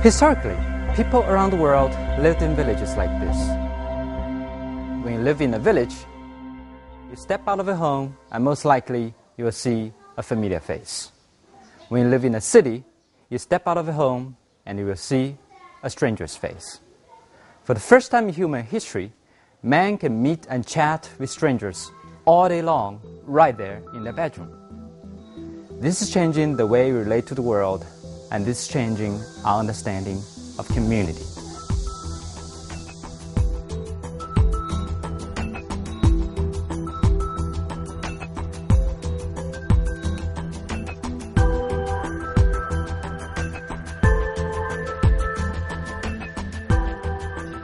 Historically, people around the world lived in villages like this. When you live in a village, you step out of a home and most likely you will see a familiar face. When you live in a city, you step out of a home and you will see a stranger's face. For the first time in human history, man can meet and chat with strangers all day long right there in their bedroom. This is changing the way we relate to the world, and this is changing our understanding of community.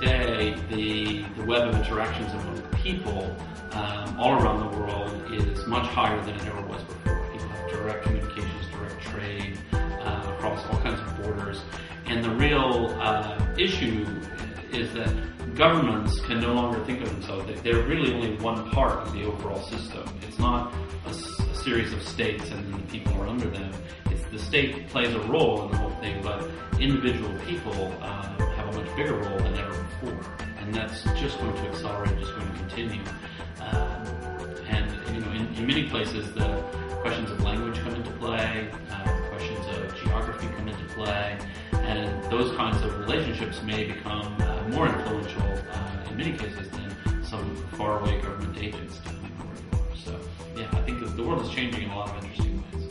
Today, the web of interactions among people all around the world is much higher than it ever was before. People have direct communications, direct trade, across all kinds of borders. And the real issue is that governments can no longer think of themselves. They're really only one part of the overall system. It's not a series of states and the people are under them. It's the state plays a role in the whole thing, but individual people have a much bigger role than ever before. And that's just going to accelerate, just going to continue. In many places, the questions of language come into play, questions of geography come into play, and those kinds of relationships may become more influential in many cases than some faraway government agents telling you where you are. So, yeah, I think that the world is changing in a lot of interesting ways.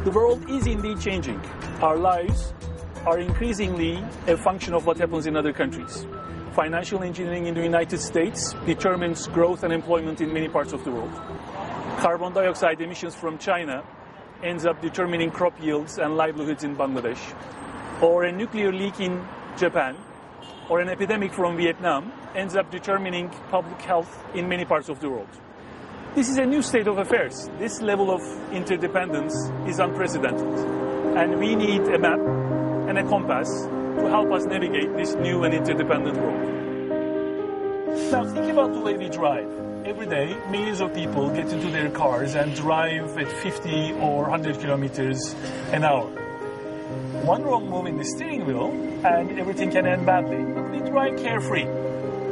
The world is indeed changing. Our lives are increasingly a function of what happens in other countries. Financial engineering in the United States determines growth and employment in many parts of the world. Carbon dioxide emissions from China ends up determining crop yields and livelihoods in Bangladesh. Or a nuclear leak in Japan, or an epidemic from Vietnam ends up determining public health in many parts of the world. This is a new state of affairs. This level of interdependence is unprecedented. And we need a map and a compass to help us navigate this new and interdependent world. Now think about the way we drive. Every day, millions of people get into their cars and drive at 50 or 100 kilometers an hour. One wrong move in the steering wheel and everything can end badly. But we drive carefree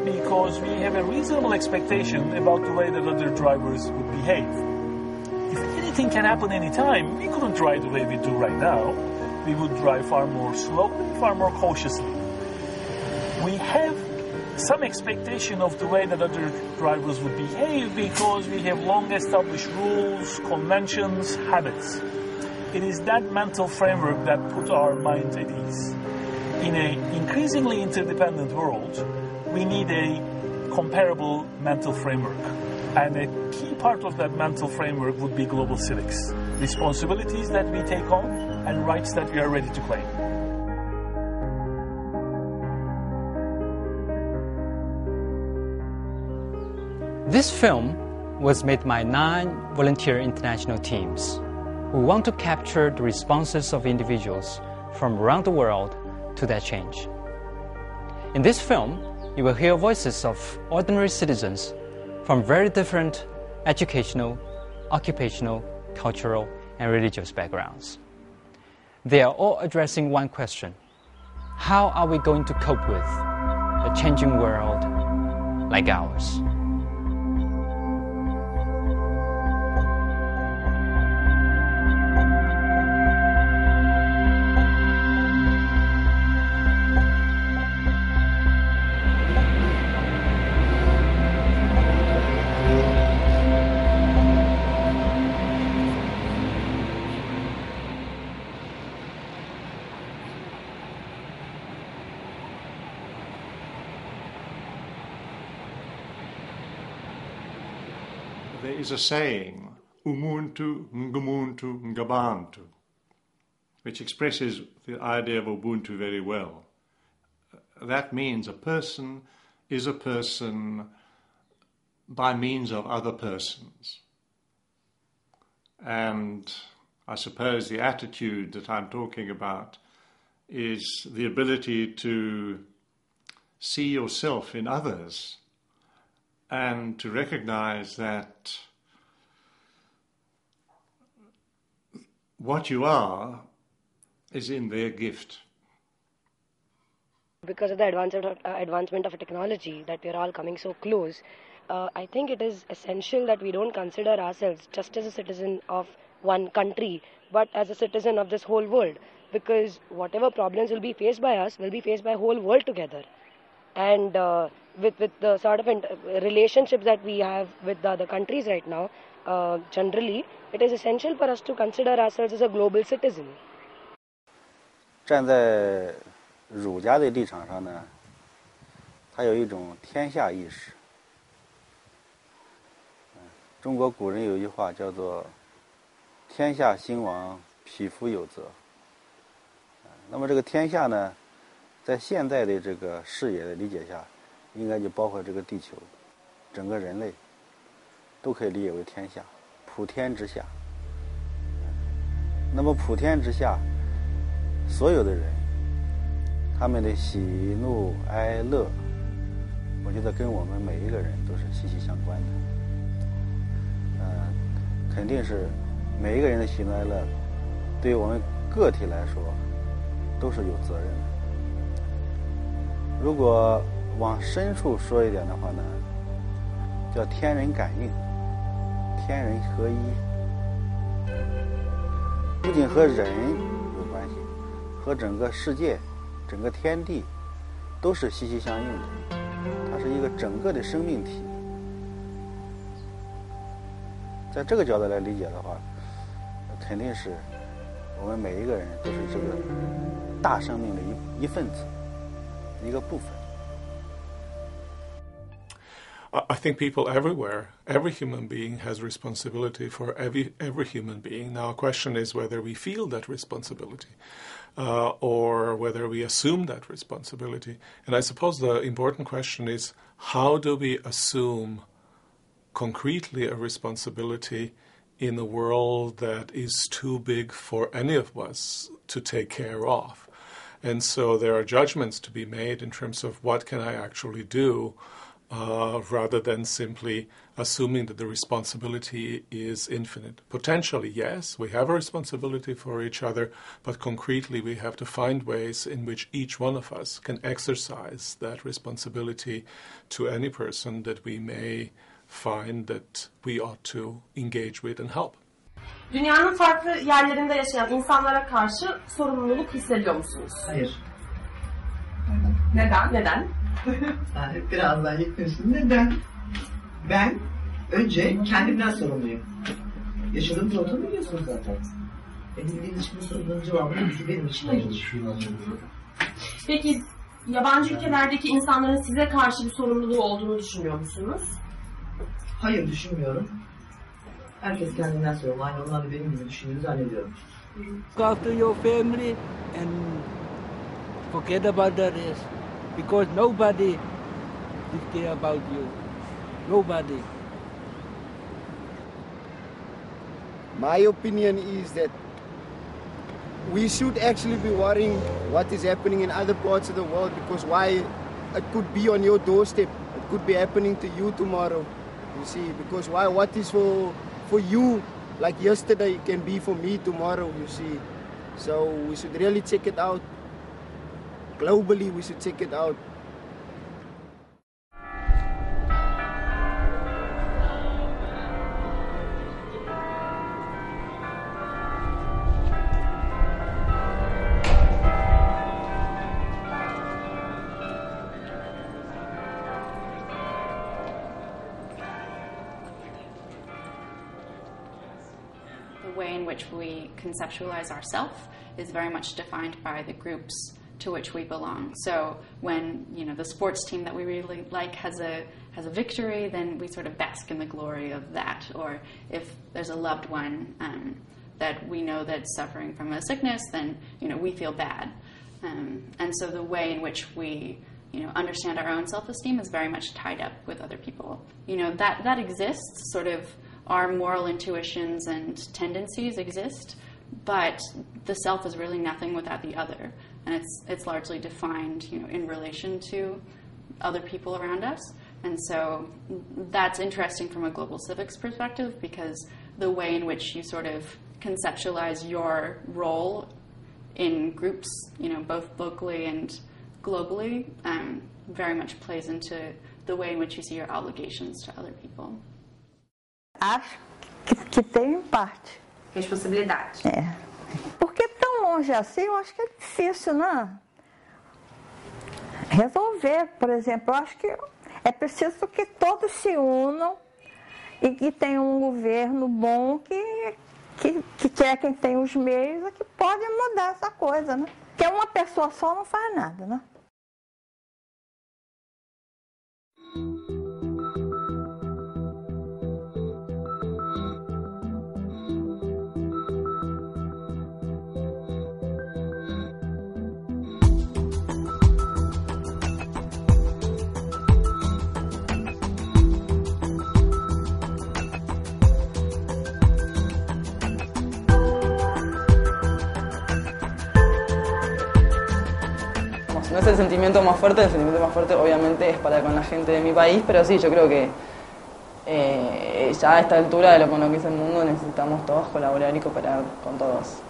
because we have a reasonable expectation about the way that other drivers would behave. If anything can happen anytime, we couldn't drive the way we do right now. We would drive far more slowly, far more cautiously. We have some expectation of the way that other drivers would behave because we have long established rules, conventions, habits. It is that mental framework that put our minds at ease. In an increasingly interdependent world, we need a comparable mental framework. And a key part of that mental framework would be global civics. Responsibilities that we take on and rights that we are ready to claim. This film was made by 9 volunteer international teams who want to capture the responses of individuals from around the world to that change. In this film, you will hear voices of ordinary citizens from very different educational, occupational, cultural, and religious backgrounds. They are all addressing one question: how are we going to cope with a changing world like ours? There is a saying, Umuntu, Ngumuntu, Ngabantu, which expresses the idea of Ubuntu very well. That means a person is a person by means of other persons. And I suppose the attitude that I'm talking about is the ability to see yourself in others and to recognize that what you are is in their gift. Because of the advancement of technology, that we are all coming so close, I think it is essential that we don't consider ourselves just as a citizen of one country, but as a citizen of this whole world. Because whatever problems will be faced by us will be faced by whole world together. And with the sort of relationships that we have with the other countries right now, generally, it is essential for us to consider ourselves as a global citizen. 站在儒家的立场上呢，他有一种天下意识。中国古人有一句话叫做“天下兴亡，匹夫有责”。那么这个天下呢，在现在的这个视野的理解下，应该就包括这个地球，整个人类都可以理解为天下，普天之下。那么普天之下，所有的人，他们的喜怒哀乐，我觉得跟我们每一个人都是息息相关的。肯定是每一个人的喜怒哀乐，对于我们个体来说，都是有责任的。如果往深处说一点的话呢，叫天人感应，天人合一，不仅和人有关系，和整个世界、整个天地都是息息相应的，它是一个整个的生命体。在这个角度来理解的话，肯定是我们每一个人都是这个大生命的一份子，一个部分。I think people everywhere, every human being has responsibility for every human being. Now, a question is whether we feel that responsibility or whether we assume that responsibility. And I suppose the important question is, how do we assume concretely a responsibility in a world that is too big for any of us to take care of? And so there are judgments to be made in terms of what can I actually do, rather than simply assuming that the responsibility is infinite. Potentially, yes, we have a responsibility for each other, but concretely we have to find ways in which each one of us can exercise that responsibility to any person that we may find that we ought to engage with and help. Dünyanın farklı yerlerinde yaşayan insanlara karşı sorumluluk hissediyor musunuz? Hayır. Neden? Yani biraz daha yaklaşın. Neden? Ben önce kendimden sorumluyum. Yaşadığım ortamı biliyorsunuz zaten. Benim ilişkimin sorunun cevabını benim için hayır. Peki yabancı ülkelerdeki insanların size karşı bir sorumluluğu olduğunu düşünüyor musunuz? Hayır, düşünmüyorum. Herkes kendinden sorumlu. Aynı onlar da benim gibi düşündüğünü zannediyorum. Look after your family and forget about the rest. Because nobody care about you. Nobody. My opinion is that we should actually be worrying what is happening in other parts of the world, because why it could be on your doorstep. It could be happening to you tomorrow. You see, because why what is for you like yesterday can be for me tomorrow, you see. So we should really check it out. Globally, we should check it out. The way in which we conceptualize ourselves is very much defined by the groups to which we belong. So when the sports team that we really like has a victory, then we sort of bask in the glory of that. Or if there's a loved one that we know that's suffering from a sickness, then we feel bad. And so the way in which we understand our own self-esteem is very much tied up with other people. That exists. Sort of our moral intuitions and tendencies exist, but the self is really nothing without the other. And it's largely defined, in relation to other people around us. And so that's interesting from a global civics perspective, because the way in which you sort of conceptualize your role in groups, both locally and globally, very much plays into the way in which you see your obligations to other people. Acho que tem parte. Responsabilidade. Porque tão longe assim, eu acho que é difícil, né? Resolver, por exemplo, eu acho que é preciso que todos se unam e que tenha um governo bom que quer quem tem os meios e que pode mudar essa coisa, né? Porque uma pessoa só não faz nada, né? No es el sentimiento más fuerte, el sentimiento más fuerte obviamente es para con la gente de mi país, pero sí, yo creo que ya a esta altura de con lo que es el mundo necesitamos todos colaborar y cooperar con todos.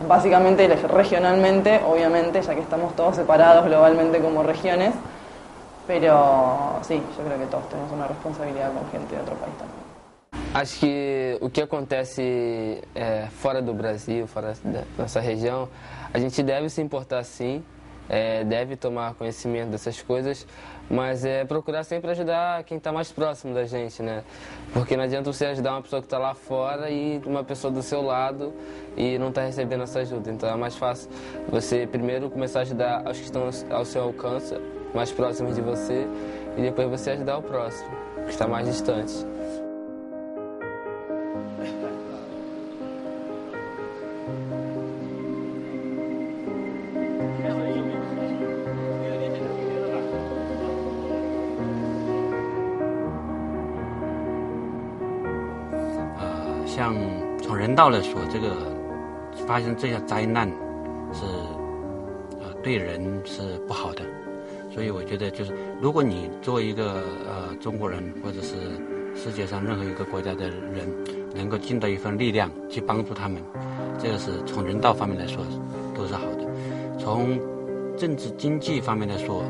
Básicamente, regionalmente, obviamente, ya que estamos todos separados globalmente como regiones, pero sí, yo creo que todos tenemos una responsabilidad con gente de otro país también. Acho que o que acontece fora do Brasil, fora da nossa região, a gente deve se importar sim, deve tomar conhecimento dessas coisas, mas procurar sempre ajudar quem está mais próximo da gente, né? Porque não adianta você ajudar uma pessoa que está lá fora e uma pessoa do seu lado e não está recebendo essa ajuda. Então é mais fácil você primeiro começar a ajudar os que estão ao seu alcance, mais próximos de você, e depois você ajudar o próximo, que está mais distante.像从人道来说，这个发生这些灾难是对人是不好的，所以我觉得就是如果你作为一个中国人或者是世界上任何一个国家的人，能够尽到一份力量去帮助他们，这个是从人道方面来说都是好的。从政治经济方面来说，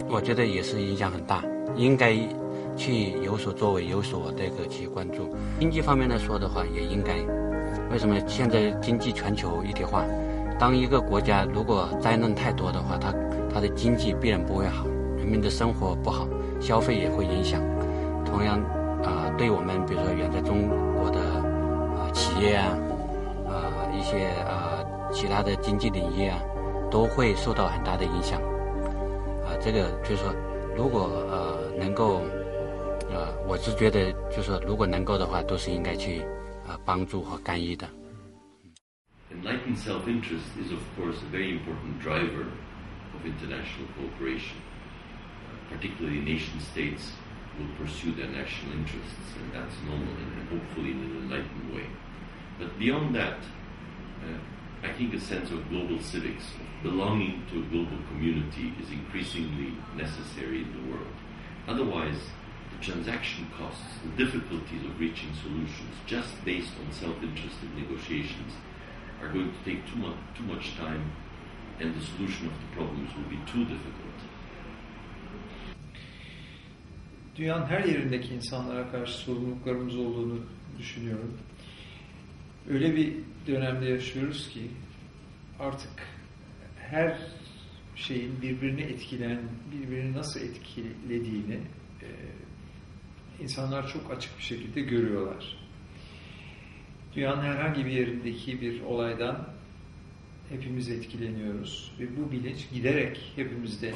我觉得也是影响很大，应该去有所作为，有所去关注。经济方面来说的话，也应该。为什么现在经济全球一体化？当一个国家如果灾难太多的话，它的经济必然不会好，人民的生活不好，消费也会影响。同样对我们比如说远在中国的企业一些其他的经济领域都会受到很大的影响。这个就是说，如果能够我是觉得就是说，如果能够的话，都是应该去帮助和干预的。Enlightened self-interest is, of course, a very important driver of international cooperation. Particularly nation-states will pursue their national interests, and that's normal and hopefully in an enlightened way. But beyond that, I think a sense of global civics, of belonging to a global community, is increasingly necessary in the world. Otherwise, the transaction costs, the difficulties of reaching solutions just based on self-interested negotiations are going to take too much time, and the solution of the problems will be too difficult. Dünyanın her yerindeki insanlara karşı sorumluluklarımız olduğunu düşünüyorum. Öyle bir dönemde yaşıyoruz ki artık her şeyin birbirini nasıl etkilediğini insanlar çok açık bir şekilde görüyorlar. Dünyanın herhangi bir yerindeki bir olaydan hepimiz etkileniyoruz ve bu bilinç giderek hepimizde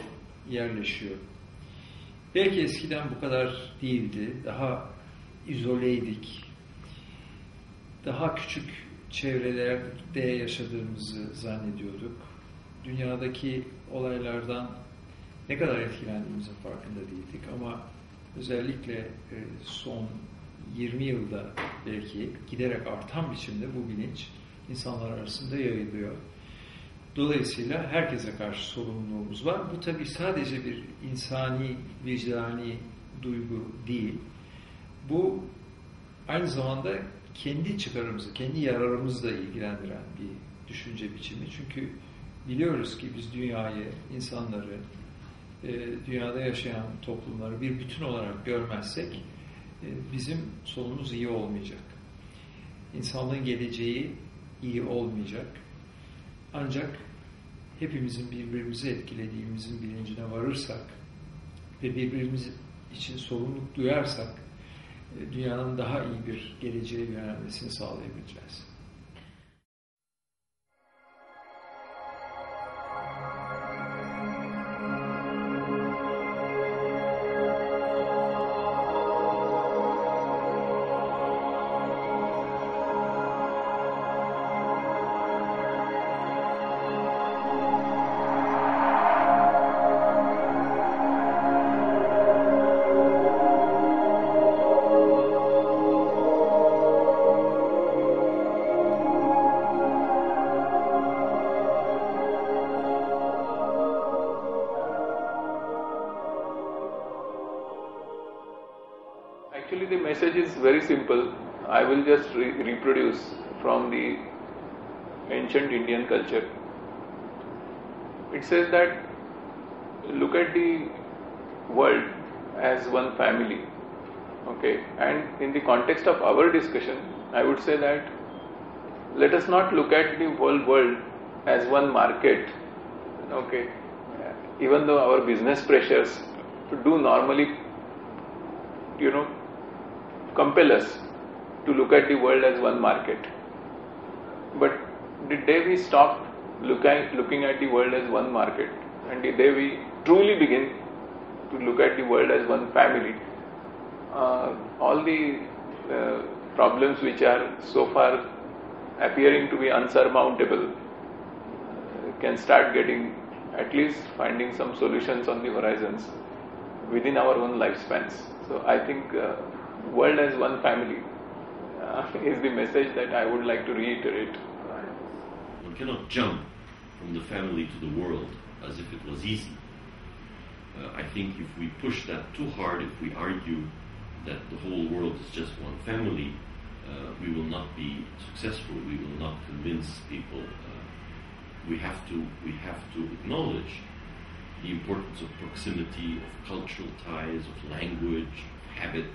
yerleşiyor. Belki eskiden bu kadar değildi, daha izoleydik, daha küçük çevrelerde yaşadığımızı zannediyorduk. Dünyadaki olaylardan ne kadar etkilendiğimizin farkında değildik ama özellikle son 20 yılda belki giderek artan biçimde bu bilinç insanlar arasında yayılıyor. Dolayısıyla herkese karşı sorumluluğumuz var. Bu tabii sadece bir insani, vicdani duygu değil. Bu aynı zamanda kendi çıkarımızı, kendi yararımızla ilgilendiren bir düşünce biçimi. Çünkü biliyoruz ki biz dünyayı, insanları, dünyada yaşayan toplumları bir bütün olarak görmezsek bizim sonumuz iyi olmayacak. İnsanlığın geleceği iyi olmayacak. Ancak hepimizin birbirimizi etkilediğimizin bilincine varırsak ve birbirimiz için sorumluluk duyarsak dünyanın daha iyi bir geleceğe yönelmesini sağlayabileceğiz. Actually, the message is very simple. I will just reproduce from the ancient Indian culture. It says that look at the world as one family. Okay, and in the context of our discussion, I would say that let us not look at the whole world as one market. Okay, even though our business pressures do normally, compel us to look at the world as one market. But the day we stop looking at the world as one market, and the day we truly begin to look at the world as one family, all the problems which are so far appearing to be unsurmountable can start getting, at least finding some solutions on the horizons within our own lifespans. So I think world as one family is the message that I would like to reiterate. One cannot jump from the family to the world as if it was easy. I think if we push that too hard, if we argue that the whole world is just one family, we will not be successful. We will not convince people. We have to acknowledge the importance of proximity, of cultural ties, of language, of habit,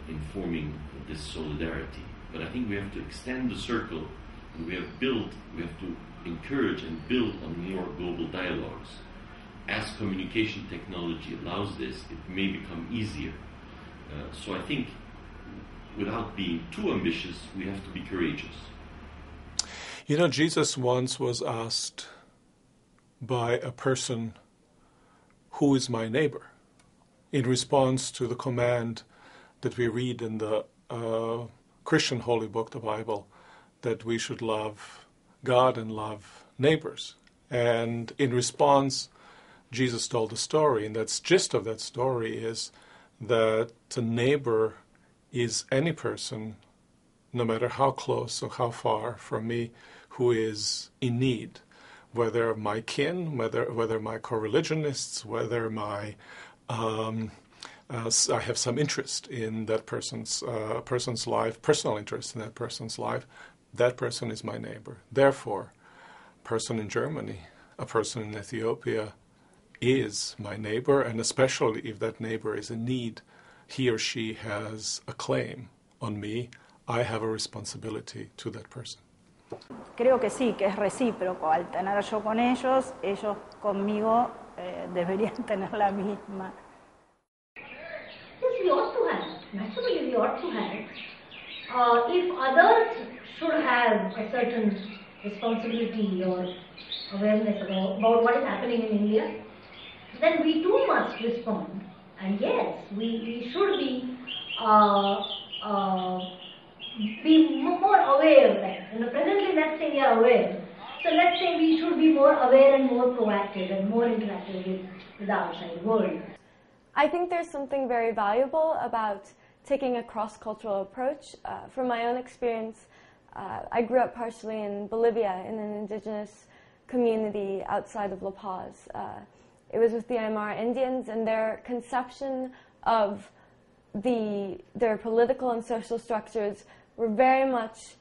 in forming this solidarity. But I think we have to extend the circle, and we have to encourage and build on more global dialogues. As communication technology allows this, it may become easier. So I think, without being too ambitious, we have to be courageous. Jesus once was asked by a person, "Who is my neighbor?" in response to the command that we read in the Christian holy book, the Bible, that we should love God and love neighbors. And in response, Jesus told a story, and the gist of that story is that a neighbor is any person, no matter how close or how far from me, who is in need, whether my kin, whether my co-religionists, whether my I have some interest in that person's life, personal interest in that person's life. That person is my neighbor. Therefore, a person in Germany, a person in Ethiopia is my neighbor, and especially if that neighbor is in need, he or she has a claim on me. I have a responsibility to that person. Creo que sí, que es recíproco. Al tener yo con ellos, ellos conmigo deberían tener la misma. Yes, we ought to have. Naturally, we ought to have. If others should have a certain responsibility or awareness about what is happening in India, then we too must respond. And yes, we should be more aware. Presently, let's say we are aware. So let's say we should be more aware and more proactive and more interactive with the outside world. I think there's something very valuable about taking a cross-cultural approach. From my own experience, I grew up partially in Bolivia in an indigenous community outside of La Paz. It was with the Aymara Indians, and their conception of their political and social structures were very much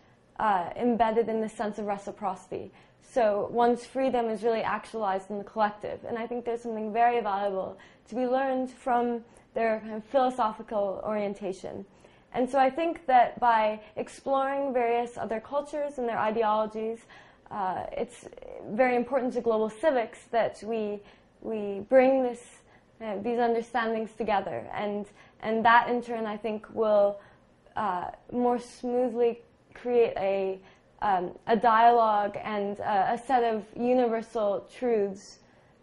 embedded in the sense of reciprocity. So one's freedom is really actualized in the collective. And I think there's something very valuable to be learned from their kind of philosophical orientation. And so I think that by exploring various other cultures and their ideologies, it's very important to global civics that we bring these understandings together. And that in turn, I think, will more smoothly create a dialogue and a set of universal truths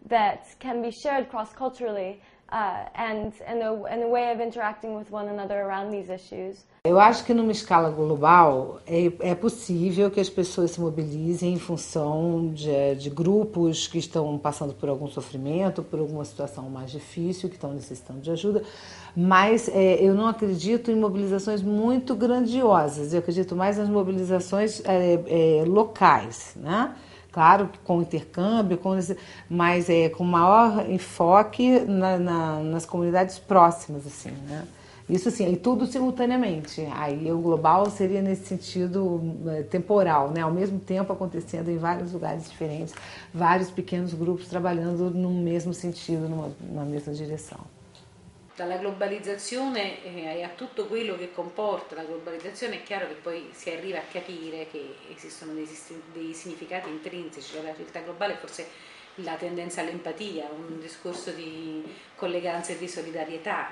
that can be shared cross-culturally and a way of interacting with one another around these issues. Eu acho que numa escala global é possível que as pessoas se mobilizem em função de grupos que estão passando por algum sofrimento, por alguma situação mais difícil, que estão necessitando de ajuda, mas eu não acredito em mobilizações muito grandiosas, eu acredito mais nas mobilizações locais, né? Claro que com intercâmbio, mas com maior enfoque nas comunidades próximas, assim, né? Isso sim, e tudo simultaneamente. Aí o global seria nesse sentido temporal, né? Ao mesmo tempo acontecendo em vários lugares diferentes, vários pequenos grupos trabalhando no mesmo sentido, numa mesma direção. Dalla globalizzazione a tutto quello che comporta la globalizzazione è chiaro che poi si arriva a capire che esistono dei significati intrinseci, cioè la civiltà globale forse la tendenza all'empatia, un discorso di colleganza e di solidarietà.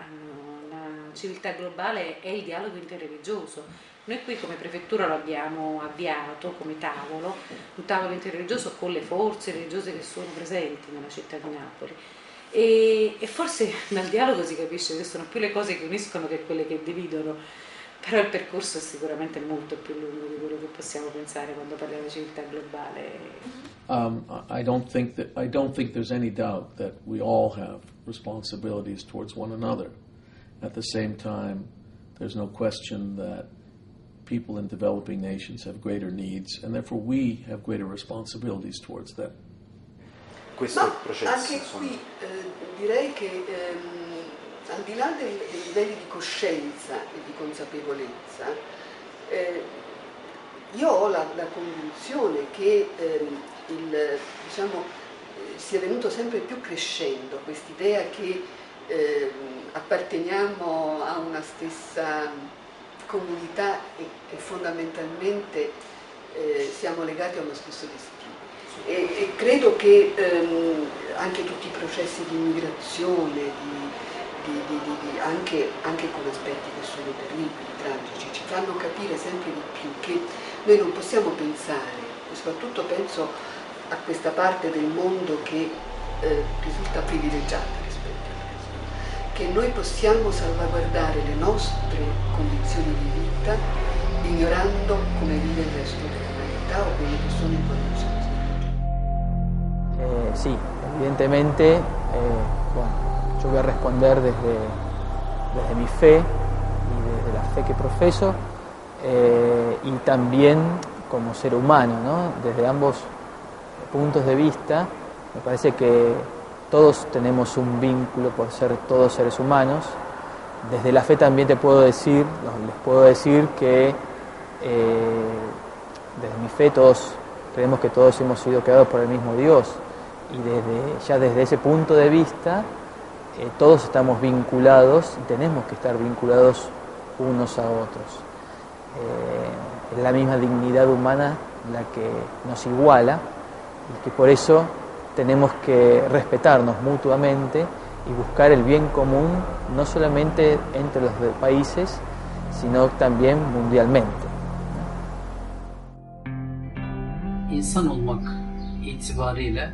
La civiltà globale è il dialogo interreligioso. Noi qui come prefettura lo abbiamo avviato come tavolo, un tavolo interreligioso con le forze religiose che sono presenti nella città di Napoli. E forse dal dialogo si capisce che sono più le cose che uniscono che quelle che dividono, però il percorso è sicuramente molto più lungo di quello che possiamo pensare quando parliamo di civiltà globale. I don't think there's any doubt that we all have responsibilities towards one another. At the same time, there's no question that people in developing nations have greater needs, and therefore we have greater responsibilities towards them. Ma anche qui direi che al di là dei livelli di coscienza e di consapevolezza, io ho la convinzione che sia venuto sempre più crescendo quest'idea che apparteniamo a una stessa comunità e fondamentalmente siamo legati a uno stesso destino. E credo che anche tutti i processi di immigrazione, anche con aspetti che sono terribili, tragici, ci fanno capire sempre di più che noi non possiamo pensare, e soprattutto penso a questa parte del mondo che risulta privilegiata rispetto al resto, che noi possiamo salvaguardare le nostre condizioni di vita ignorando come vive il resto dell'umanità o quelle che sono in condizioni. Sí, evidentemente, bueno, yo voy a responder desde mi fe y desde la fe que profeso y también como ser humano, ¿no? Desde ambos puntos de vista, me parece que todos tenemos un vínculo por ser todos seres humanos. Desde la fe también les puedo decir que desde mi fe todos creemos que todos hemos sido creados por el mismo Dios. Y desde ese punto de vista, todos estamos vinculados y tenemos que estar vinculados unos a otros. Es la misma dignidad humana la que nos iguala y que por eso tenemos que respetarnos mutuamente y buscar el bien común, no solamente entre los países, sino también mundialmente. İnsan olmak itibariyle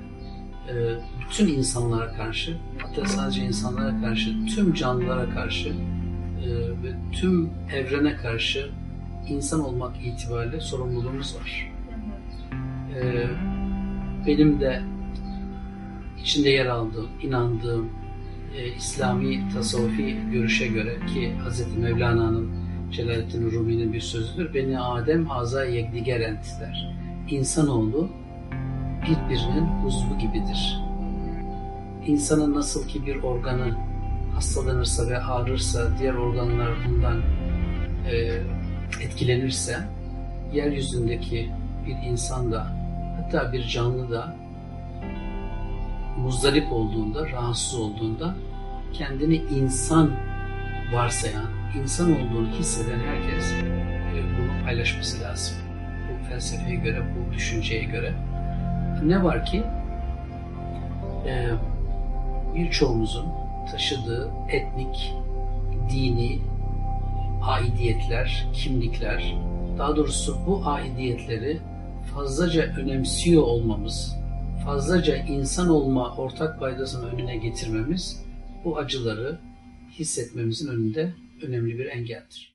bütün insanlara karşı, hatta sadece insanlara karşı, tüm canlılara karşı ve tüm evrene karşı insan olmak itibariyle sorumluluğumuz var. Benim de içinde yer aldığım, inandığım İslami tasavvufi görüşe göre ki Hz. Mevlana'nın, Celaleddin Rumi'nin bir sözüdür. Beni Adem haza yekdigerent der. İnsanoğlu birbirinin uzvu gibidir. İnsanın nasıl ki bir organı hastalanırsa ve ağrırsa, diğer organlar bundan etkilenirse, yeryüzündeki bir insan da, hatta bir canlı da muzdarip olduğunda, rahatsız olduğunda kendini insan varsayan, insan olduğunu hisseden herkes bunu paylaşması lazım. Bu felsefeye göre, bu düşünceye göre. Ne var ki birçoğumuzun taşıdığı etnik, dini aidiyetler, kimlikler, daha doğrusu bu aidiyetleri fazlaca önemsiyor olmamız, fazlaca insan olma ortak paydasının önüne getirmemiz, bu acıları hissetmemizin önünde önemli bir engeldir.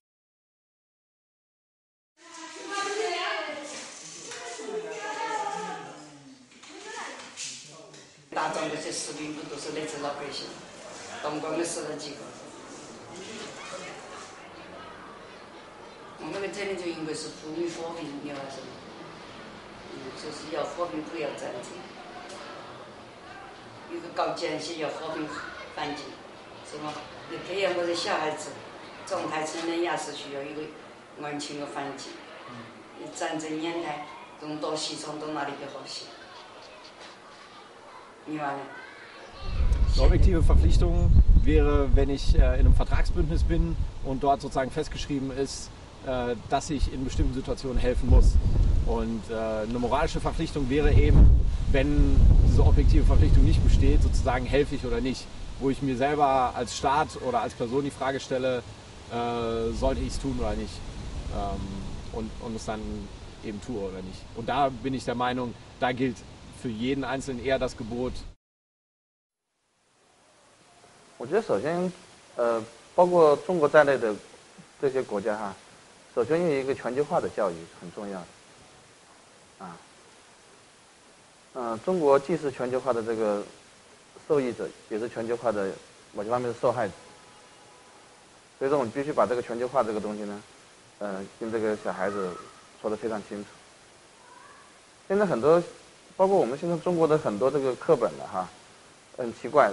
Eine objektive Verpflichtung wäre, wenn ich in einem Vertragsbündnis bin und dort sozusagen festgeschrieben ist, dass ich in bestimmten Situationen helfen muss. Und eine moralische Verpflichtung wäre eben, wenn diese objektive Verpflichtung nicht besteht, sozusagen helfe ich oder nicht. Wo ich mir selber als Staat oder als Person die Frage stelle, sollte ich es tun oder nicht. Und es dann eben tue oder nicht. Und da bin ich der Meinung, da gilt für jeden Einzelnen eher das Gebot. 我觉得首先，包括中国在内的这些国家哈，首先有一个全球化的教育很重要的。中国既是全球化的这个受益者，也是全球化的某些方面的受害者。所以说，我们必须把这个全球化这个东西呢，跟这个小孩子说得非常清楚。现在很多，包括我们现在中国的很多这个课本了哈，很奇怪。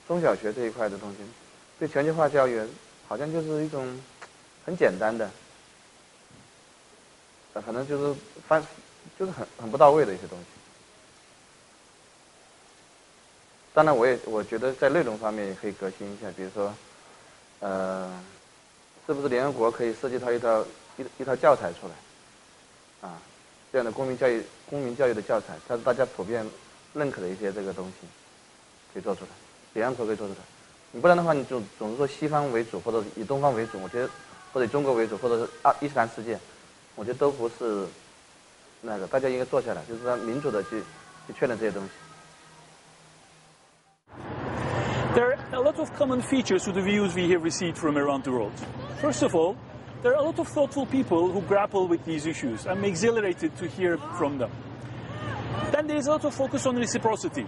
中小学这一块的东西，对全球化教育好像就是一种很简单的，可能就是就是很不到位的一些东西。当然，我觉得在内容方面也可以革新一下，比如说，是不是联合国可以设计一套教材出来，这样的公民教育的教材，它是大家普遍认可的一些这个东西，可以做出来。 联合国可以做出来，你不然的话，你总是说西方为主，或者以东方为主，我觉得或者以中国为主，或者是伊斯兰世界，我觉得都不是那个，大家应该坐下来，就是说民主的去确认这些东西。There are a lot of common features to the views we have received from around the world. First of all, there are a lot of thoughtful people who grapple with these issues. I'm exhilarated to hear from them. Then there is a lot of focus on reciprocity.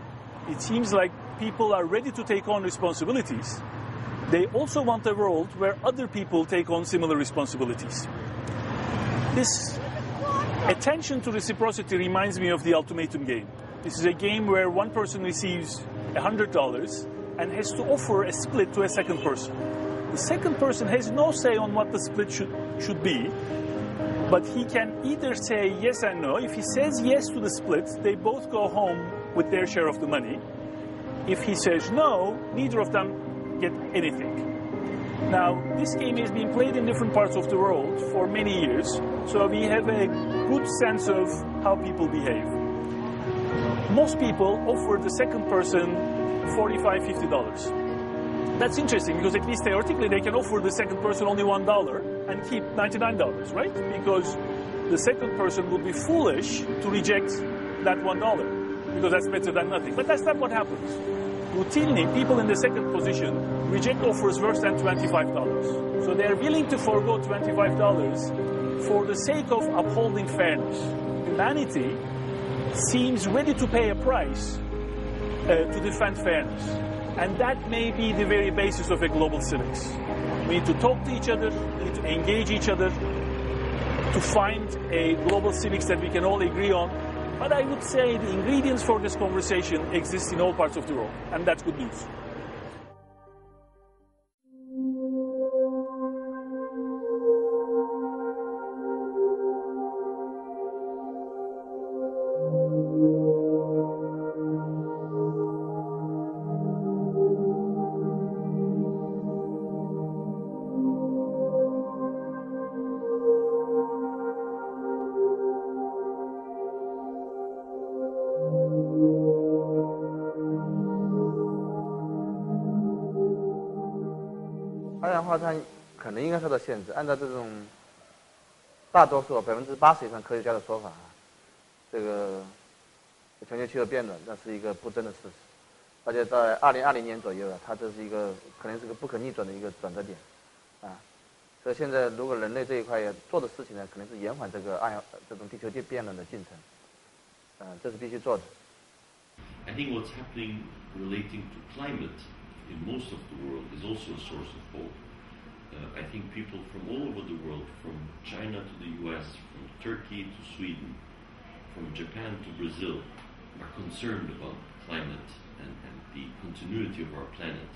It seems like people are ready to take on responsibilities. They also want a world where other people take on similar responsibilities. This attention to reciprocity reminds me of the ultimatum game. This is a game where one person receives $100 and has to offer a split to a second person. The second person has no say on what the split should be, but he can either say yes and no. If he says yes to the split, they both go home with their share of the money. If he says no, neither of them get anything. Now, this game has been played in different parts of the world for many years, so we have a good sense of how people behave. Most people offer the second person $45, $50. That's interesting because at least theoretically they can offer the second person only $1 and keep $99, right? Because the second person would be foolish to reject that $1 because that's better than nothing. But that's not what happens. Routinely, people in the second position reject offers worse than $25. So they're willing to forego $25 for the sake of upholding fairness. Humanity seems ready to pay a price to defend fairness. And that may be the very basis of a global civics. We need to talk to each other, we need to engage each other, to find a global civics that we can all agree on. But I would say the ingredients for this conversation exist in all parts of the world, and that's good news. 二氧化碳可能应该受到限制。按照这种大多数80%以上科学家的说法，这个全球气候变暖那是一个不争的事实，而且在2020年左右它这是一个可能是个不可逆转的一个转折点，所以现在如果人类这一块做的事情呢，可能是延缓这种地球变暖的进程，这是必须做的。I think what's happening relating to climate in most of the world is also a source of hope. I think people from all over the world, from China to the US, from Turkey to Sweden, from Japan to Brazil, are concerned about climate and the continuity of our planet.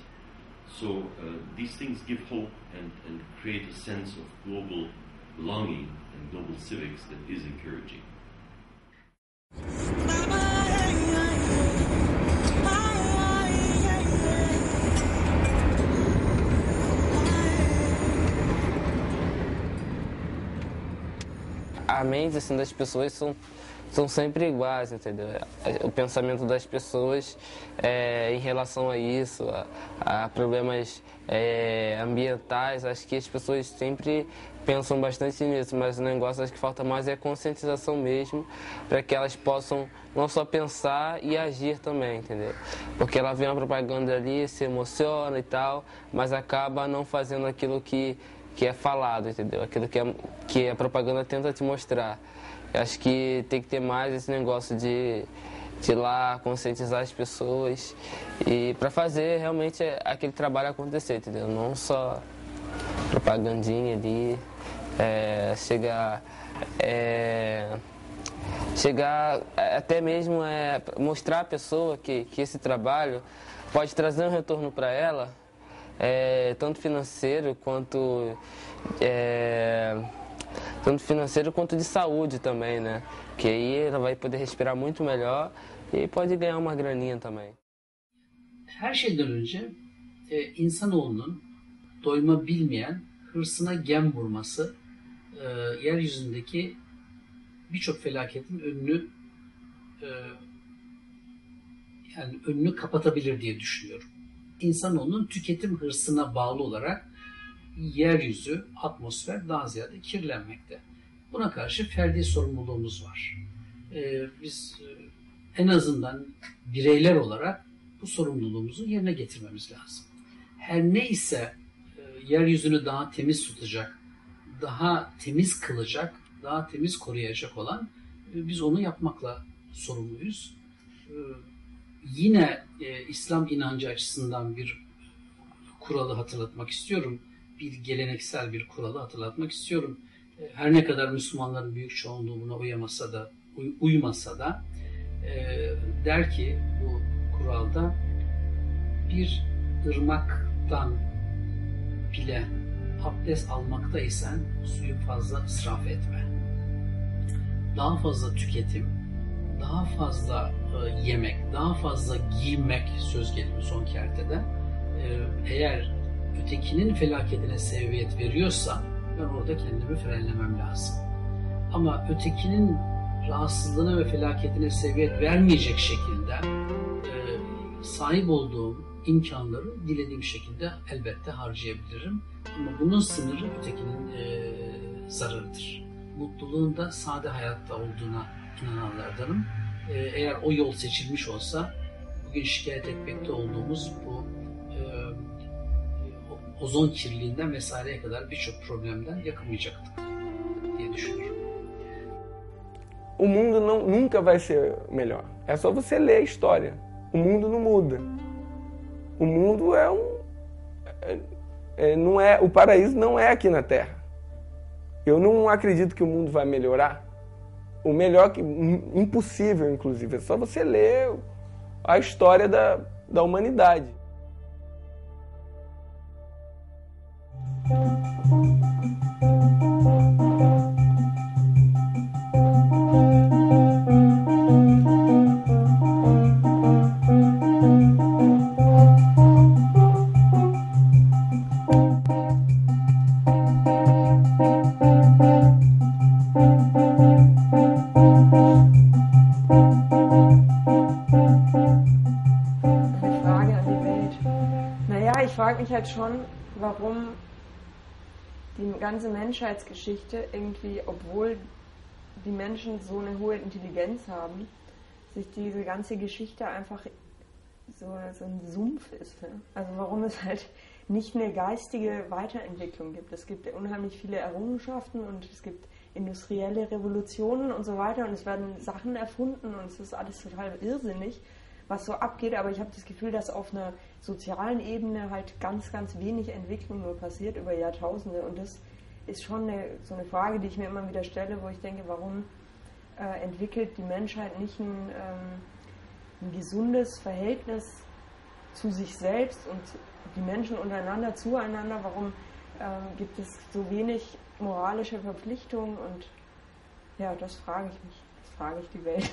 So these things give hope and create a sense of global belonging and global civics that is encouraging. A mente assim, das pessoas são sempre iguais, entendeu? O pensamento das pessoas em relação a isso, a problemas ambientais, acho que as pessoas sempre pensam bastante nisso, mas o negócio acho que falta mais é conscientização mesmo, para que elas possam não só pensar e agir também, entendeu? Porque ela vê uma propaganda ali, se emociona e tal, mas acaba não fazendo aquilo que é falado, entendeu? Aquilo que a propaganda tenta te mostrar. Eu acho que tem que ter mais esse negócio de ir lá conscientizar as pessoas e para fazer realmente aquele trabalho acontecer, entendeu? Não só propagandinha ali, chegar até mesmo mostrar à pessoa que esse trabalho pode trazer um retorno para ela, tanto financeiro quanto de saúde também, né? Que aí ela vai poder respirar muito melhor e pode ganhar uma graninha também. Her şeyden önce insanoğlunun doyma bilmeyen hırsına gem vurması yeryüzündeki birçok felaketin önünü kapatabilir diye düşünüyorum. İnsanoğlunun tüketim hırsına bağlı olarak yeryüzü, atmosfer daha ziyade kirlenmekte. Buna karşı ferdi sorumluluğumuz var. Biz en azından bireyler olarak bu sorumluluğumuzu yerine getirmemiz lazım. Her neyse yeryüzünü daha temiz tutacak, daha temiz kılacak, daha temiz koruyacak olan biz onu yapmakla sorumluyuz. Yine İslam inancı açısından bir kuralı hatırlatmak istiyorum. Bir geleneksel bir kuralı hatırlatmak istiyorum. Her ne kadar Müslümanların büyük çoğunluğu buna uymasa da der ki bu kuralda bir ırmaktan bile abdest almaktaysan suyu fazla israf etme. Daha fazla tüketim, daha fazla yemek, daha fazla giymek söz gelimi son kertede eğer ötekinin felaketine sebebiyet veriyorsa ben orada kendimi frenlemem lazım. Ama ötekinin rahatsızlığına ve felaketine sebebiyet vermeyecek şekilde sahip olduğum imkanları dilediğim şekilde elbette harcayabilirim. Ama bunun sınırı ötekinin zararıdır. Mutluluğun da sade hayatta olduğuna inananlardanım. Eğer o yol seçilmiş olsa bugün şikayet etmekte olduğumuz bu ozon kirliliğinden vesaireye kadar birçok problemden yakınmayacaktık diye düşünüyorum. O mundo nunca vai ser melhor. É só você ler a história. O mundo não muda. O mundo não é, o paraíso não é aqui na Terra. Eu não acredito que o mundo vai melhorar. O melhor impossível, inclusive. É só você ler a história da humanidade. Ich frage mich halt schon, warum die ganze Menschheitsgeschichte irgendwie, obwohl die Menschen so eine hohe Intelligenz haben, sich diese ganze Geschichte einfach so ein Sumpf ist. Ne? Also warum es halt nicht eine geistige Weiterentwicklung gibt. Es gibt unheimlich viele Errungenschaften und es gibt industrielle Revolutionen und so weiter und es werden Sachen erfunden und es ist alles total irrsinnig, was so abgeht, aber ich habe das Gefühl, dass auf einer sozialen Ebene halt ganz, ganz wenig Entwicklung nur passiert über Jahrtausende und das ist schon so eine Frage, die ich mir immer wieder stelle, wo ich denke, warum entwickelt die Menschheit nicht ein gesundes Verhältnis zu sich selbst und die Menschen untereinander, zueinander, warum gibt es so wenig moralische Verpflichtungen und ja, das frage ich mich, das frage ich die Welt.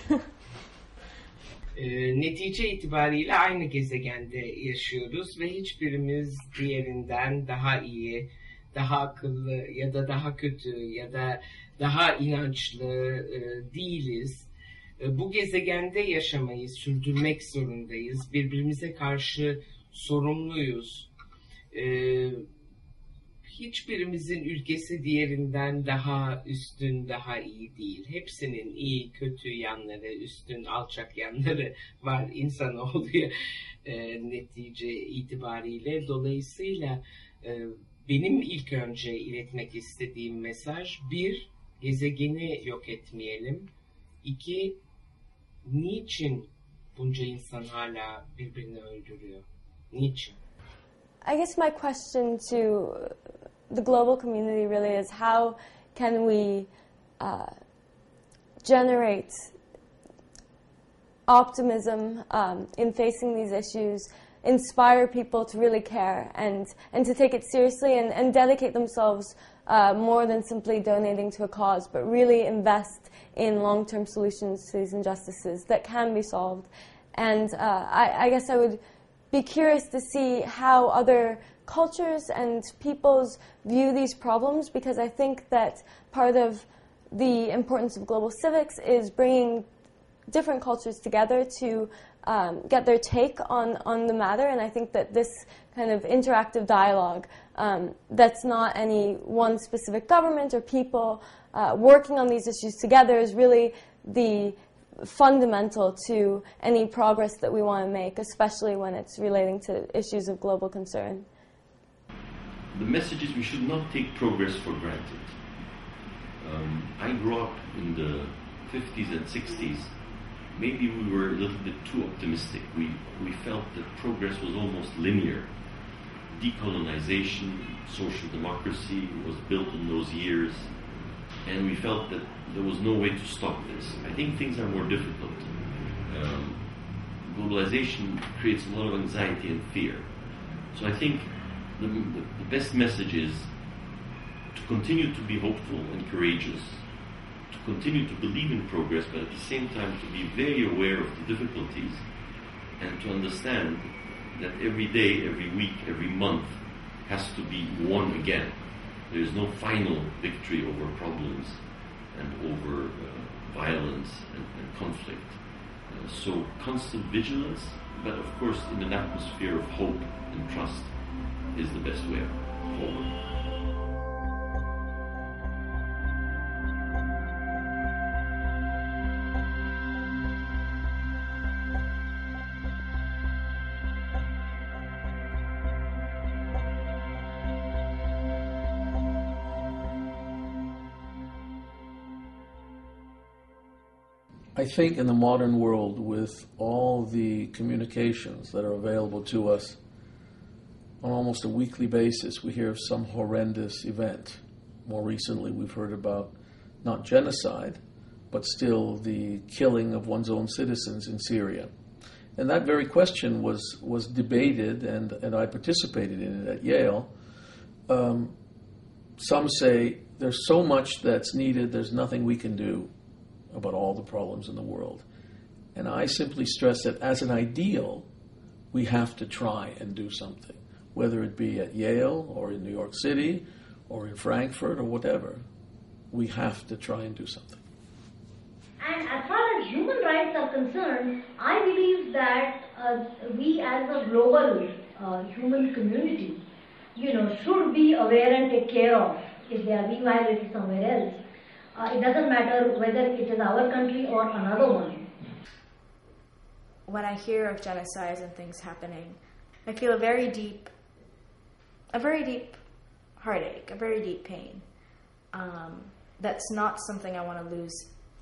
Netice itibariyle aynı gezegende yaşıyoruz ve hiçbirimiz diğerinden daha iyi, daha akıllı ya da daha kötü ya da daha inançlı değiliz. Bu gezegende yaşamayı sürdürmek zorundayız. Birbirimize karşı sorumluyuz. Hiçbirimizin ülkesi diğerinden daha üstün, daha iyi değil. Hepsinin iyi, kötü yanları, üstün, alçak yanları var insanoğlu netice itibariyle. Dolayısıyla benim ilk önce iletmek istediğim mesaj, bir, gezegeni yok etmeyelim. İki, niçin bunca insan hala birbirini öldürüyor? Niçin? I guess my question to the global community really is how can we generate optimism in facing these issues, inspire people to really care and to take it seriously and dedicate themselves more than simply donating to a cause, but really invest in long-term solutions to these injustices that can be solved. And I guess I would be curious to see how other cultures and peoples view these problems, because I think that part of the importance of global civics is bringing different cultures together to get their take on the matter, and I think that this kind of interactive dialogue that's not any one specific government or people working on these issues together is really the fundamental to any progress that we want to make, especially when it's relating to issues of global concern. The message is we should not take progress for granted. I grew up in the 50s and 60s. Maybe we were a little bit too optimistic. We felt that progress was almost linear. Decolonization, social democracy was built in those years, and we felt that there was no way to stop this. I think things are more difficult. Globalization creates a lot of anxiety and fear. So I think the best message is to continue to be hopeful and courageous, to continue to believe in progress, but at the same time to be very aware of the difficulties and to understand that every day, every week, every month has to be won again. There is no final victory over problems and over violence and conflict. So constant vigilance, but of course in an atmosphere of hope and trust is the best way forward. I think in the modern world, with all the communications that are available to us on almost a weekly basis, we hear of some horrendous event. More recently, we've heard about not genocide, but still the killing of one's own citizens in Syria. And that very question was debated, and I participated in it at Yale. Some say there's so much that's needed, there's nothing we can do about all the problems in the world. And I simply stress that as an ideal, we have to try and do something, whether it be at Yale or in New York City or in Frankfurt or whatever. We have to try and do something. And as far as human rights are concerned, I believe that we as a global human community should be aware and take care of if they are being violated somewhere else. It doesn't matter whether it is our country or another one. When I hear of genocides and things happening, I feel a very deep heartache, a very deep pain. That's not something I want to lose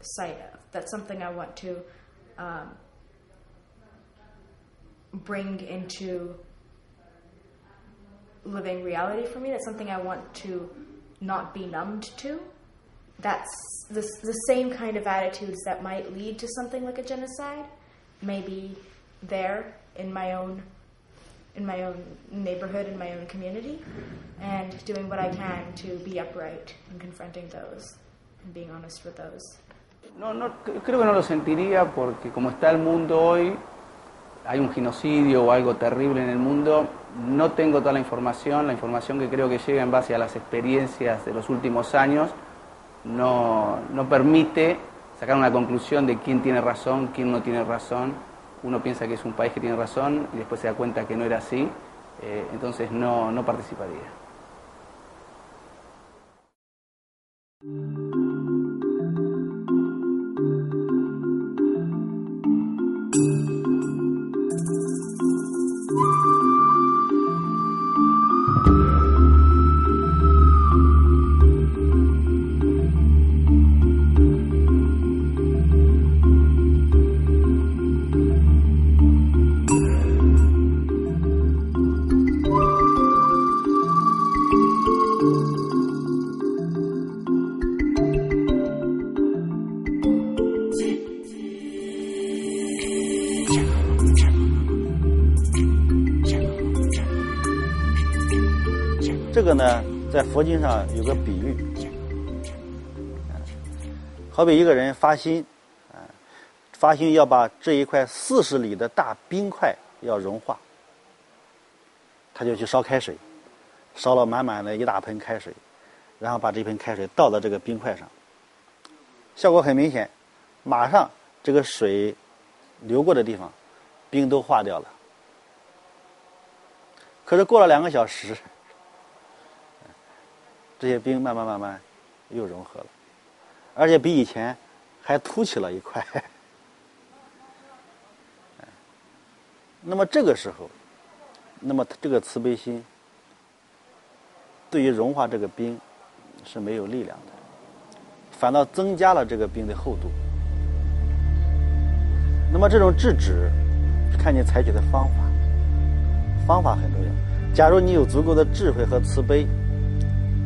sight of. That's something I want to bring into living reality for me. That's something I want to not be numbed to. That's the same kind of attitudes that might lead to something like a genocide may be there in my own neighborhood, in my own community, and doing what I can to be upright in confronting those and being honest with those. No, creo que no lo sentiría porque como está el mundo hoy, hay un genocidio o algo terrible en el mundo, no tengo toda la información que creo que llega en base a las experiencias de los últimos años, no permite sacar una conclusión de quién tiene razón, quién no tiene razón. Uno piensa que es un país que tiene razón y después se da cuenta que no era así, entonces no participaría.这个呢，在佛经上有个比喻，好比一个人发心，发心要把这一块40里的大冰块要融化，他就去烧开水，烧了满满的一大盆开水，然后把这盆开水倒到这个冰块上，效果很明显，马上这个水流过的地方，冰都化掉了。可是过了2个小时，这些冰慢慢又融合了，而且比以前还凸起了一块。那么这个时候，这个慈悲心对于融化这个冰是没有力量的，反倒增加了这个冰的厚度。那么这种制止，看你采取的方法很重要。假如你有足够的智慧和慈悲，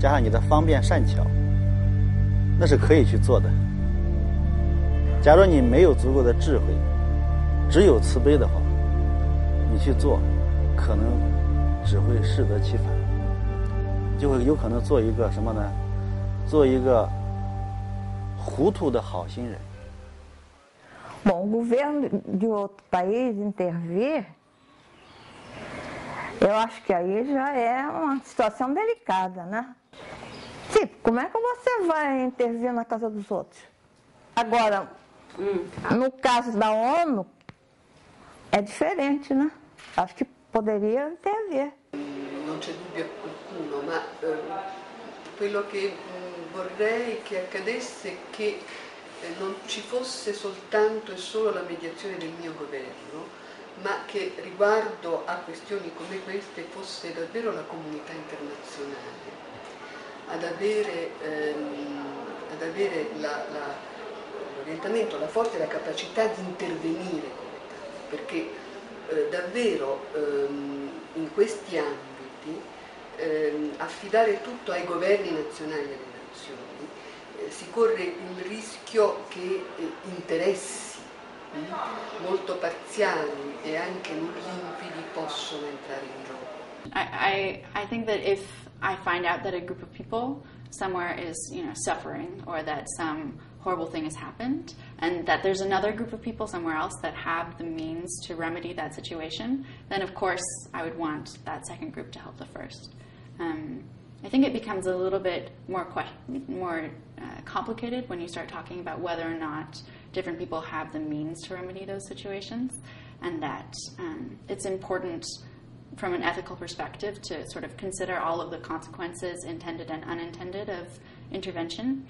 加上你的方便善巧，那是可以去做的。假如你没有足够的智慧，只有慈悲的话，你去做，可能只会适得其反，就会有可能做一个什么呢？做一个糊涂的好心人。Bom, o governo de outro país intervir, eu acho que aí já é uma situação delicada, né? Tipo, como é que você vai intervir na casa dos outros? Agora, no caso da ONU, é diferente, né? Acho que poderia intervir. Non c'è dubbio alcuno, ma quello che vorrei che accadesse è che non ci fosse soltanto e solo la mediazione del mio governo, ma che riguardo a questioni come queste fosse davvero la comunità internazionale ad avere l'orientamento, la forza e la capacità di intervenire come tale, perché davvero in questi ambiti affidare tutto ai governi nazionali delle nazioni si corre il rischio che interessi molto parziali e anche non limpidi possono entrare in gioco. I think that if I find out that a group of people somewhere is, suffering, or that some horrible thing has happened, and that there's another group of people somewhere else that have the means to remedy that situation, then of course I would want that second group to help the first. I think it becomes a little bit more complicated when you start talking about whether or not different people have the means to remedy those situations, and that it's important from an ethical perspective to sort of consider all of the consequences intended and unintended of intervention.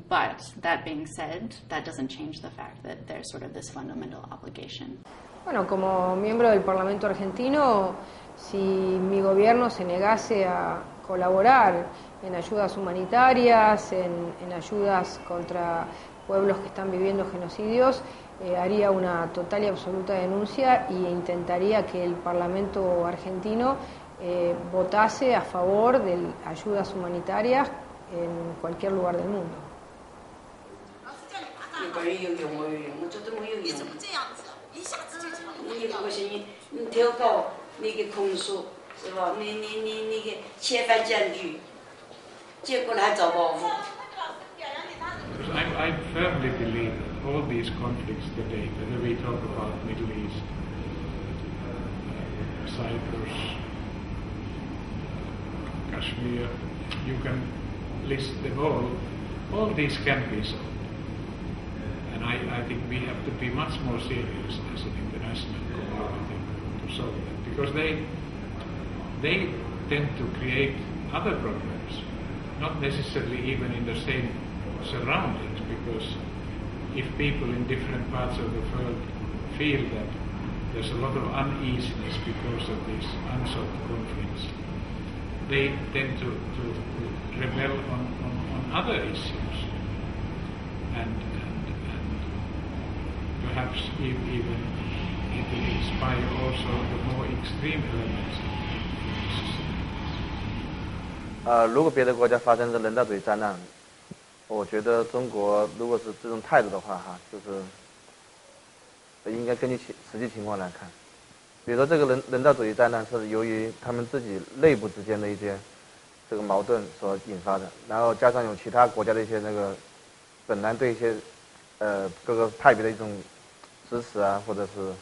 But that being said, that doesn't change the fact that there's sort of this fundamental obligation. Bueno, como miembro del Parlamento argentino, si mi gobierno se negase a colaborar en ayudas humanitarias, en ayudas contra pueblos que están viviendo genocidios, haría una total y absoluta denuncia e intentaría que el Parlamento argentino votase a favor de ayudas humanitarias en cualquier lugar del mundo. 很有用，我有用，我觉得没有用。你怎么这样子？一下子就讲。你不行，你调高那个控诉是吧？你那个切翻检举，结果还遭报复。I firmly believe that all these conflicts today, whether we talk about Middle East, Cyprus, Kashmir, you can list them all these can be solved. And I think we have to be much more serious as an international community to solve them, because they tend to create other problems, not necessarily even in the same surroundings, because if people in different parts of the world feel that there's a lot of uneasiness because of these unsolved conflicts, they tend to rebel on other issues and perhaps even it will inspire also the more extreme elements. 如果别的国家发生人道主义灾难，我觉得中国如果是这种态度的话，就是应该根据实际情况来看。比如说这个人道主义灾难是由于他们自己内部之间的一些这个矛盾所引发的，然后加上有其他国家的一些那个本来对一些各个派别的一种支持啊，或者是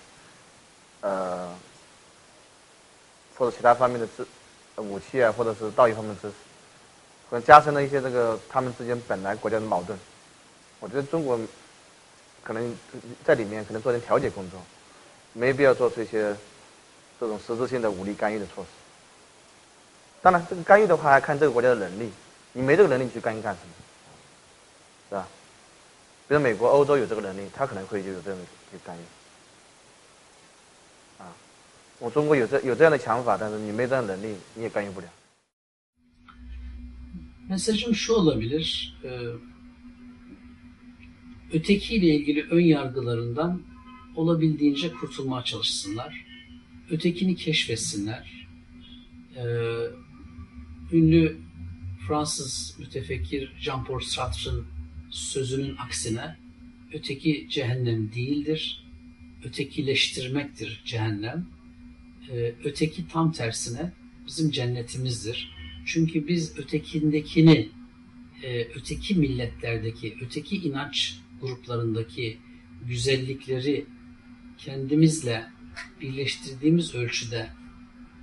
或者其他方面的武器啊，或者是道义方面的支持，可能加深了一些这个他们之间本来国家的矛盾。我觉得中国可能在里面可能做点调解工作，没必要做出一些这种实质性的武力干预的措施。当然，这个干预的话还看这个国家的能力，你没这个能力你去干预干什么，是吧？比如美国、欧洲有这个能力，他可能会就有这样的去干预。我中国有这样的想法，但是你没这样的能力，你也干预不了。Mesajım şu olabilir, ötekiyle ilgili ön yargılarından olabildiğince kurtulmaya çalışsınlar, ötekini keşfetsinler. Ünlü Fransız mütefekkir Jean-Paul Sartre'ın sözünün aksine öteki cehennem değildir, ötekileştirmektir cehennem. Öteki tam tersine bizim cennetimizdir. Çünkü biz ötekindekini, öteki milletlerdeki, öteki inanç gruplarındaki güzellikleri kendimizle birleştirdiğimiz ölçüde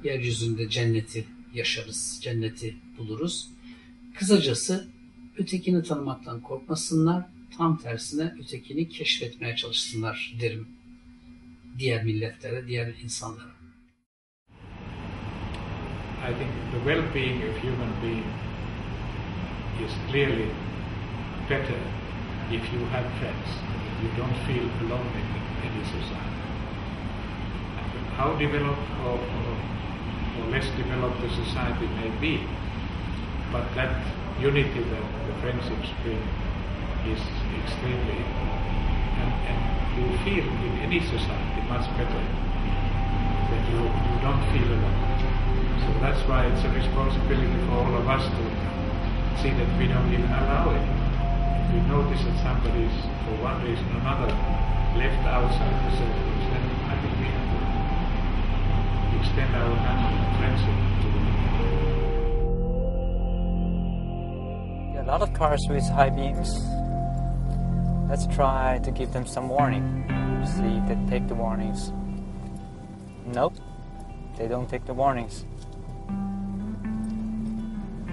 yeryüzünde cenneti yaşarız, cenneti buluruz. Kısacası ötekini tanımaktan korkmasınlar, tam tersine ötekini keşfetmeye çalışsınlar derim diğer milletlere, diğer insanlara. I think the well-being of human being is clearly better if you have friends, if you don't feel alone in any society. And how developed or less developed the society may be, but that unity that the friendships bring is extremely, and you feel in any society much better when you don't feel alone. So that's why it's a responsibility for all of us to see that we don't even allow it. If we notice that somebody is, for one reason or another, left outside the circles, then I think we have to extend our hand of friendship to them. A lot of cars with high beams. Let's try to give them some warning. See if they take the warnings. Nope, they don't take the warnings.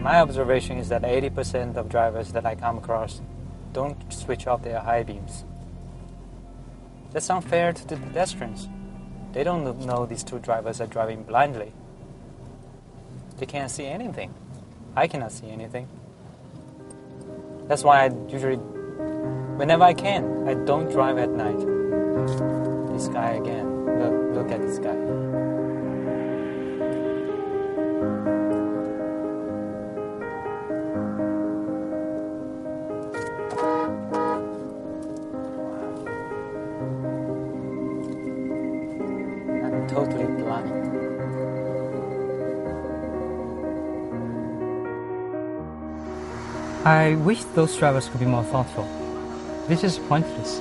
My observation is that 80% of drivers that I come across don't switch off their high beams. That's unfair to the pedestrians. They don't know these two drivers are driving blindly. They can't see anything. I cannot see anything. That's why I usually, whenever I can, I don't drive at night. The sky again. Look at the sky. I'm totally blind. I wish those drivers could be more thoughtful. This is pointless.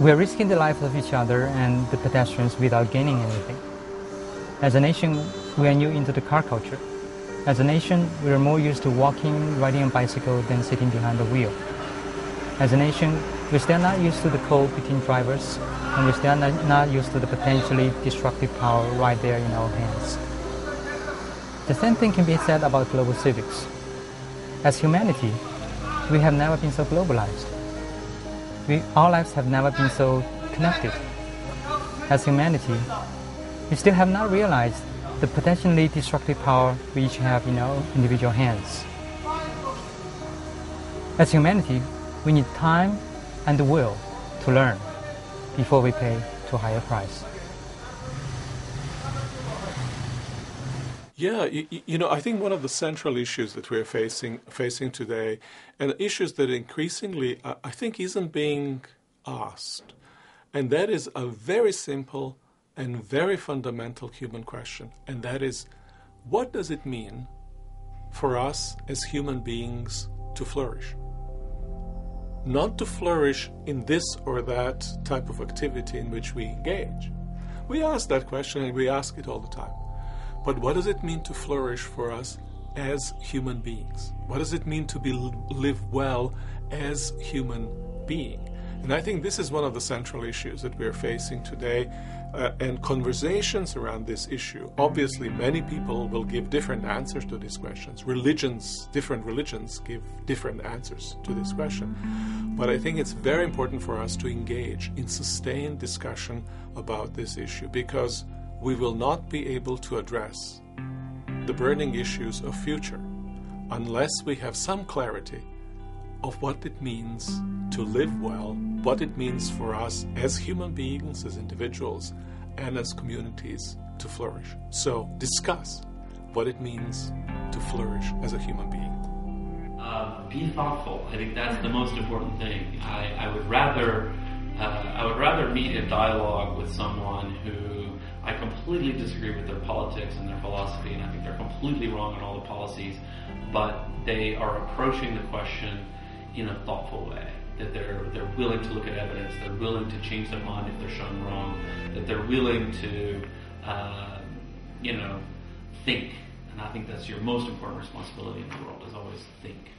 We are risking the life of each other and the pedestrians without gaining anything. As a nation, we are new into the car culture. As a nation, we are more used to walking, riding a bicycle than sitting behind the wheel. As a nation, we're still not used to the code between drivers, and we're still not used to the potentially destructive power right there in our hands. The same thing can be said about global civics. As humanity, we have never been so globalized. Our lives have never been so connected. As humanity, we still have not realized the potentially destructive power we each have in our individual hands. As humanity, we need time and the will to learn before we pay too high a price. Yeah, I think one of the central issues that we're facing today, and issues that increasingly, I think, isn't being asked, and that is a very simple and very fundamental human question, and that is, what does it mean for us as human beings to flourish? Not to flourish in this or that type of activity in which we engage. We ask that question, and we ask it all the time. But what does it mean to flourish for us as human beings? What does it mean to live well as human being? And I think this is one of the central issues that we're facing today, and conversations around this issue. Obviously, many people will give different answers to these questions. Different religions give different answers to this question. But I think it's very important for us to engage in sustained discussion about this issue, because we will not be able to address the burning issues of future unless we have some clarity of what it means to live well, what it means for us as human beings, as individuals, and as communities to flourish. So discuss what it means to flourish as a human being. Be thoughtful. I think that's the most important thing. I would rather meet in dialogue with someone who I completely disagree with their politics and their philosophy, and I think they're completely wrong on all the policies, but they are approaching the question in a thoughtful way, that they're willing to look at evidence, they're willing to change their mind if they're shown wrong, that they're willing to, think. And I think that's your most important responsibility in the world, is always think.